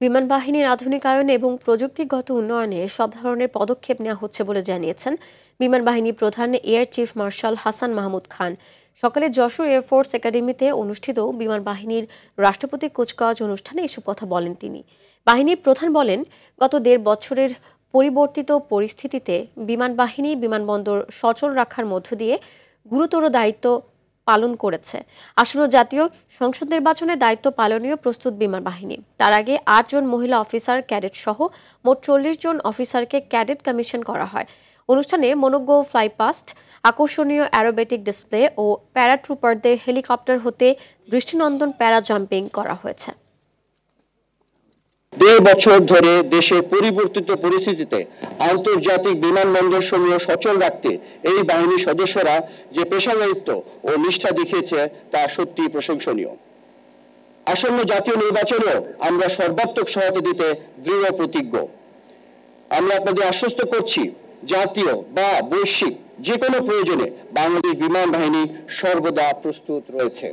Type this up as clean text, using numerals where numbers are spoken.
বিমান বাহিনীর আধুনিকায়ন এবং প্রযুক্তিগত উন্নয়নে সব ধরনের পদক্ষেপ নেওয়া হচ্ছে বলে জানিয়েছেন বিমান বাহিনী প্রধান air chief marshal Hasan Mahmud Khan. সকালে যশোর এয়ারফোর্স একাডেমিতে অনুষ্ঠিত বিমান বাহিনীর রাষ্ট্রপতি কুচকাওয়াজ অনুষ্ঠানে এসব কথা বলেন তিনি। বাহিনীর প্রধান বলেন, গত ১.৫ বছরের পরিবর্তিত পরিস্থিতিতে বিমান বাহিনী বিমানবন্দর সচল রাখার মধ্য দিয়ে গুরুতর দায়িত্ব পালন করেছে। আসন্ন জাতীয় সংসদ নির্বাচনে দায়িত্ব পালনীয় প্রস্তুত বিমান বাহিনী। তার আগে ৮ জন মহিলা অফিসার ক্যাডেট সহ মোট ৪০ জন অফিসারকে ক্যাডেট কমিশন করা হয়। অনুষ্ঠানে মনোজ্ঞ ফ্লাইপাস্ট, আকর্ষণীয় অ্যারোবেটিক ডিসপ্লে ও প্যারাট্রুপারদের হেলিকপ্টার হতে দৃষ্টিনন্দন প্যারা জাম্পিং করা হয়েছে। ১.৫ বছর ধরে দেশের পরিবর্তিত পরিস্থিতিতে আন্তর্জাতিক বিমানবন্দর সমূহ সচল রাখতে এই বাহিনীর সদস্যরা যে পেশাদারিত্ব ও নিষ্ঠা দেখিয়েছে তা সত্যি প্রশংসনীয়। আসন্ন জাতীয় নির্বাচনেও আমরা সর্বাত্মক সহায়তা দিতে দৃঢ় প্রতিজ্ঞ। আমরা আপনাদের আশ্বস্ত করছি, জাতীয় বা বৈশ্বিক যে কোনো প্রয়োজনে বাংলাদেশ বিমান বাহিনী সর্বদা প্রস্তুত রয়েছে।